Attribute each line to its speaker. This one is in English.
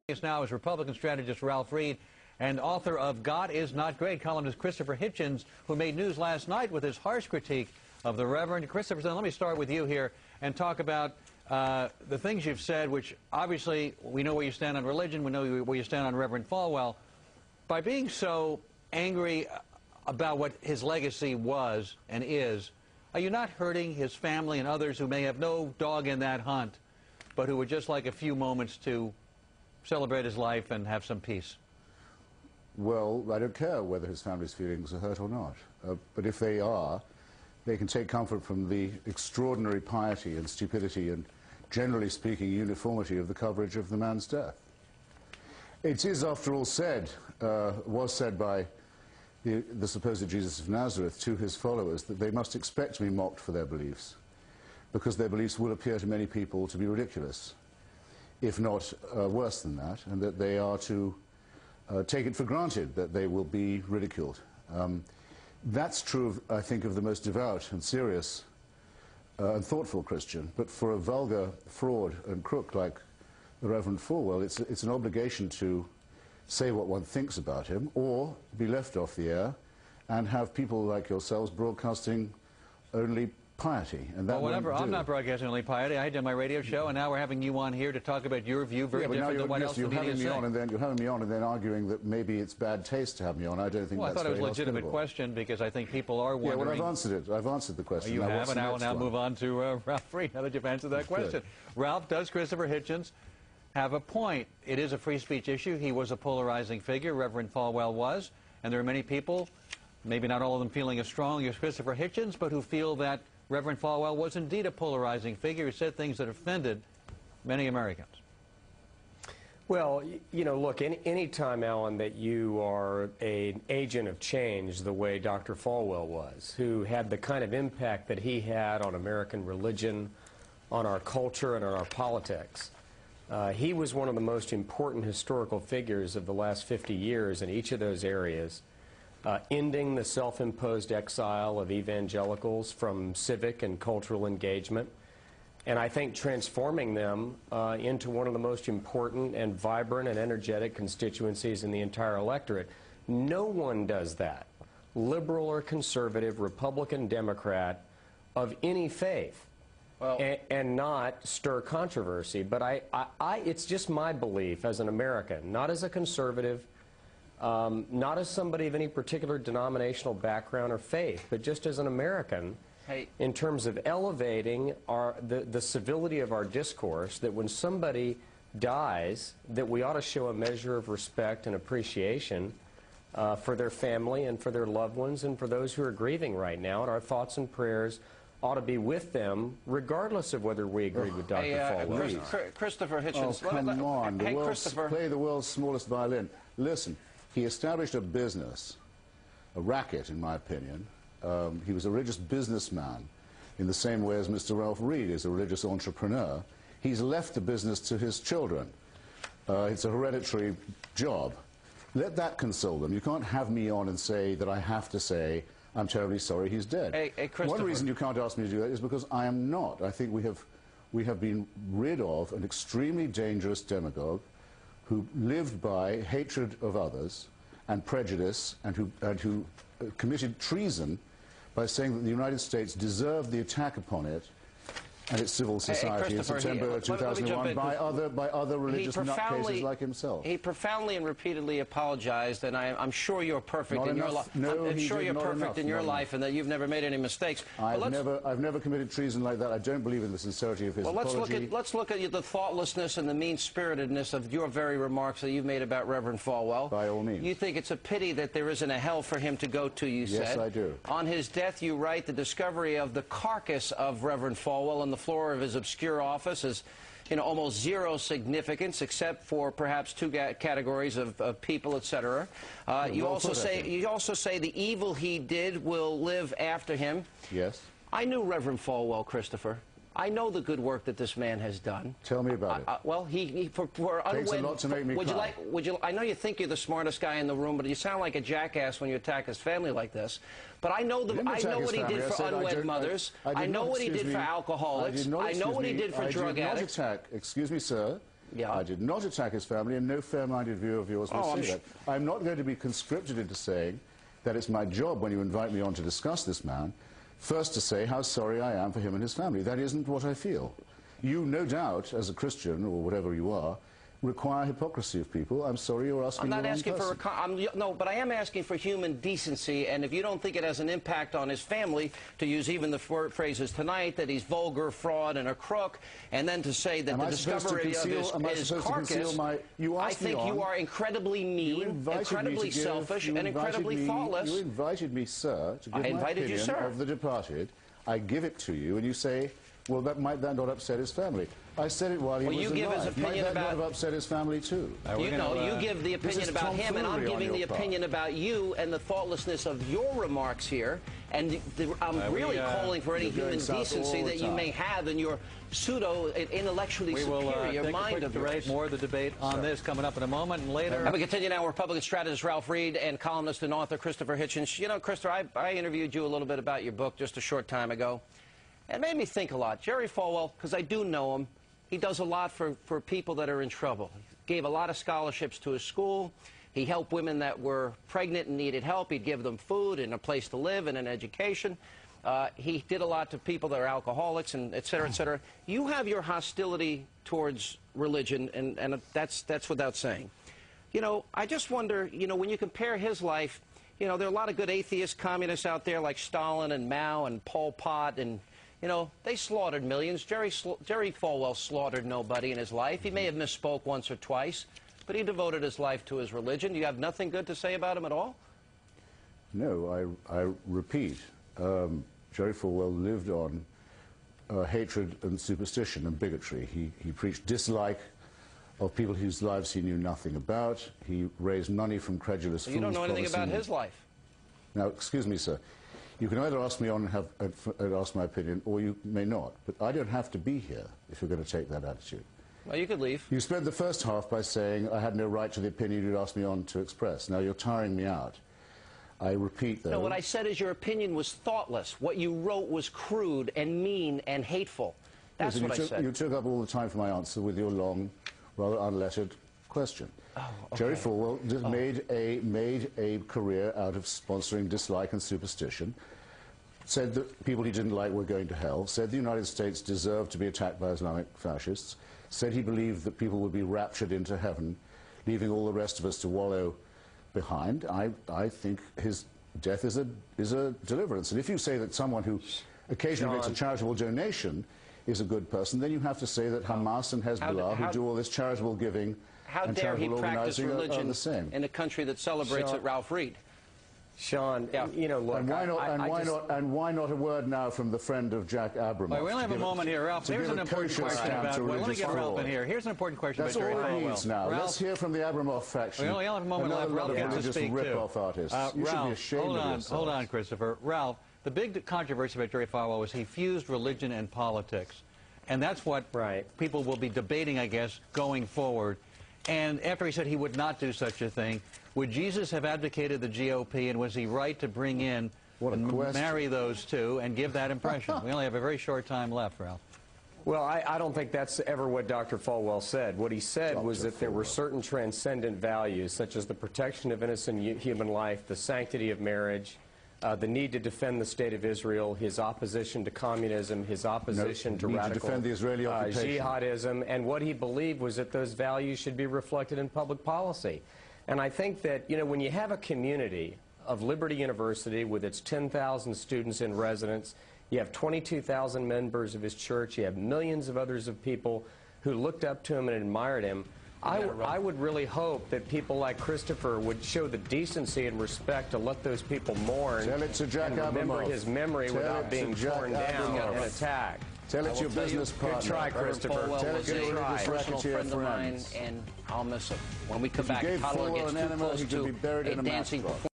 Speaker 1: Joining us now is Republican strategist Ralph Reed and author of God Is Not Great, columnist Christopher Hitchens, who made news last night with his harsh critique of the Reverend. Christopher, let me start with you here and talk about the things you've said, which obviously we know where you stand on religion, we know where you stand on Reverend Falwell. By being so angry about what his legacy was and is, are you not hurting his family and others who may have no dog in that hunt, but who would just like a few moments to celebrate his life and have some peace?
Speaker 2: Well, I don't care whether his family's feelings are hurt or not. But if they are, they can take comfort from the extraordinary piety and stupidity and, generally speaking, uniformity of the coverage of the man's death. It is, after all, was said by the supposed Jesus of Nazareth to his followers that they must expect to be mocked for their beliefs, because their beliefs will appear to many people to be ridiculous, if not worse than that, and that they are to take it for granted that they will be ridiculed. That's true, I think, of the most devout and serious and thoughtful Christian, but for a vulgar fraud and crook like the Reverend Falwell, it's an obligation to say what one thinks about him, or be left off the air and have people like yourselves broadcasting only piety. And that
Speaker 1: well, whatever. I'm not broadcasting only piety. I did my radio show, and now we're having you on here to talk about your view, very different than what else the media is saying.
Speaker 2: You're having me on and then arguing that maybe it's bad taste to have me on. I don't think
Speaker 1: well,
Speaker 2: that's
Speaker 1: I thought it was a legitimate
Speaker 2: hospitable
Speaker 1: question, because I think people are wondering.
Speaker 2: Yeah, well, I've answered it. I've answered the question.
Speaker 1: You have, and I will now move on to Ralph Reed, now that you've answered that question. Ralph, does Christopher Hitchens have a point? It is a free speech issue. He was a polarizing figure, Reverend Falwell was, and there are many people, maybe not all of them feeling as strong as Christopher Hitchens, but who feel that Reverend Falwell was indeed a polarizing figure who said things that offended many Americans.
Speaker 3: Well, you know, look, any time, Alan, that you are an agent of change the way Dr. Falwell was, who had the kind of impact that he had on American religion, on our culture, and on our politics, he was one of the most important historical figures of the last 50 years in each of those areas. Ending the self-imposed exile of evangelicals from civic and cultural engagement, and I think transforming them into one of the most important and vibrant and energetic constituencies in the entire electorate. No one does that, liberal or conservative, Republican, Democrat, of any faith, well, and not stir controversy. But it's just my belief as an American, not as a conservative, not as somebody of any particular denominational background or faith, but just as an American, in terms of elevating the civility of our discourse, that when somebody dies, that we ought to show a measure of respect and appreciation for their family and for their loved ones and for those who are grieving right now, and our thoughts and prayers ought to be with them, regardless of whether we agreed with Dr. Falwell.
Speaker 4: Christopher Hitchens.
Speaker 2: Oh, come on. Play the world's smallest violin. Listen. He established a business, a racket, in my opinion. He was a religious businessman in the same way as Mr. Ralph Reed is a religious entrepreneur. He's left the business to his children. It's a hereditary job. Let that console them. You can't have me on and say that I have to say, I'm terribly sorry he's dead.
Speaker 4: Hey,
Speaker 2: one reason you can't ask me to do that is because I am not. I think we have been rid of an extremely dangerous demagogue who lived by hatred of others and prejudice, and who committed treason by saying that the United States deserved the attack upon it and its civil society in September 2001 by other religious nutcases like himself.
Speaker 4: He profoundly and repeatedly apologized, and I'm sure you're perfect in your life. I'm sure you're perfect in your life, and that you've never made any mistakes.
Speaker 2: I've never committed treason like that. I don't believe in the sincerity of his apology.
Speaker 4: Let's look at the thoughtlessness and the mean-spiritedness of your very remarks that you've made about Reverend Falwell.
Speaker 2: By all means.
Speaker 4: You think it's a pity that there isn't a hell for him to go to, you said.
Speaker 2: Yes, I do.
Speaker 4: On his death, you write, the discovery of the carcass of Reverend Falwell on the floor of his obscure office is, you know, almost zero significance, except for perhaps two categories of people, etc. You also say the evil he did will live after him.
Speaker 2: Yes.
Speaker 4: I knew Reverend Falwell, Christopher. I know the good work that this man has done.
Speaker 2: Tell me about it.
Speaker 4: Well, for
Speaker 2: takes a lot to make me cry.
Speaker 4: I know you think you're the smartest guy in the room, but you sound like a jackass when you attack his family like this. But I know what he did for unwed mothers. I know what he did for alcoholics. I know what he did for drug addicts.
Speaker 2: Excuse me, sir.
Speaker 4: Yeah.
Speaker 2: I did not attack his family, and no fair-minded view of yours will say that. I'm not going to be conscripted into saying that it's my job, when you invite me on to discuss this man, first to say how sorry I am for him and his family. That isn't what I feel. You, no doubt, as a Christian, or whatever you are, require hypocrisy of people. I'm sorry you're asking the wrong person.
Speaker 4: I'm not asking for no, but I am asking for human decency, and if you don't think it has an impact on his family, to use even the phrases tonight, that he's vulgar, fraud, and a crook, and then to say that the discovery of his carcass, I think you are incredibly mean, incredibly selfish, and incredibly thoughtless.
Speaker 2: You invited me, sir, to give my opinion of the departed. I give it to you, and you say, well, might that not upset his family? I said it while he was alive.
Speaker 4: Give his opinion
Speaker 2: might that not have upset his family, too?
Speaker 4: You give the opinion about him, and I'm giving the opinion about you and the thoughtlessness of your remarks here. And I'm really calling for any human decency that you may have in your pseudo-intellectually superior mind of yours.
Speaker 1: More of the debate on this coming up in a moment, and later.
Speaker 4: And we continue now. Republican strategist Ralph Reed and columnist and author Christopher Hitchens. You know, Christopher, I interviewed you a little bit about your book just a short time ago. It made me think a lot. Jerry Falwell, because I do know him, he does a lot for people that are in trouble. He gave a lot of scholarships to his school. He helped women that were pregnant and needed help. He'd give them food and a place to live and an education. He did a lot to people that are alcoholics, and et cetera, et cetera. You have your hostility towards religion, and that's without saying. You know, I just wonder, you know, when you compare his life, you know, there are a lot of good atheist communists out there like Stalin and Mao and Pol Pot, and you know, they slaughtered millions. Jerry Falwell slaughtered nobody in his life. He may have misspoke once or twice, but he devoted his life to his religion. Do you have nothing good to say about him at all?
Speaker 2: No, I repeat, Jerry Falwell lived on hatred and superstition and bigotry. He preached dislike of people whose lives he knew nothing about. He raised money from credulous fools.
Speaker 4: You don't know anything about his life.
Speaker 2: Now, excuse me, sir. You can either ask me on and ask my opinion, or you may not. But I don't have to be here if you're going to take that attitude.
Speaker 4: Well, you could leave.
Speaker 2: You spent the first half by saying I had no right to the opinion you'd asked me on to express. Now you're tiring me out. I repeat, though.
Speaker 4: No, what I said is your opinion was thoughtless. What you wrote was crude and mean and hateful. That's what I said.
Speaker 2: You took up all the time for my answer with your long, rather unlettered question.
Speaker 4: Oh, okay.
Speaker 2: Jerry Falwell made a career out of sponsoring dislike and superstition, said that people he didn't like were going to hell, said the United States deserved to be attacked by Islamic fascists, said he believed that people would be raptured into heaven, leaving all the rest of us to wallow behind. I think his death is a deliverance. And if you say that someone who occasionally makes a charitable donation is a good person, then you have to say that Hamas and Hezbollah, who do all this charitable giving,
Speaker 4: how dare he practice religion in a country that celebrates it, Ralph Reed?
Speaker 3: Sean, you know, look,
Speaker 2: and why not a word now from the friend of Jack Abramoff?
Speaker 1: Well, we only have a moment here, Ralph. Here's an important question about. Well, let me get Ralph in here. Here's an important question about Jerry Falwell.
Speaker 2: That's all it needs now. Let's hear from the Abramoff faction.
Speaker 1: We only have a moment left. Ralph gets to speak too.
Speaker 2: Artists. You should be ashamed of yourselves.
Speaker 1: Hold on, Christopher. Ralph, the big controversy about Jerry Falwell was he fused religion and politics, and that's what people will be debating, I guess, going forward. And after he said he would not do such a thing, would Jesus have advocated the GOP, and was he right to bring in and marry those two and give that impression? We only have a very short time left, Ralph.
Speaker 3: Well, I don't think that's ever what Dr. Falwell said. What he said was that there were certain transcendent values, such as the protection of innocent human life, the sanctity of marriage, the need to defend the state of Israel, his opposition to communism, his opposition to radical
Speaker 2: defend the Israeli
Speaker 3: jihadism, and what he believed was that those values should be reflected in public policy. And I think that, you know, when you have a community of Liberty University with its 10,000 students in residence, you have 22,000 members of his church, you have millions of others of people who looked up to him and admired him, I would really hope that people like Christopher would show the decency and respect to let those people mourn and remember his memory without being torn down and attacked.
Speaker 2: Tell it your business partner.
Speaker 3: Good try, Christopher.
Speaker 4: Tell it your personal friend of mine, and I'll miss him. When we come back, Tyler gets too close to a dancing performance.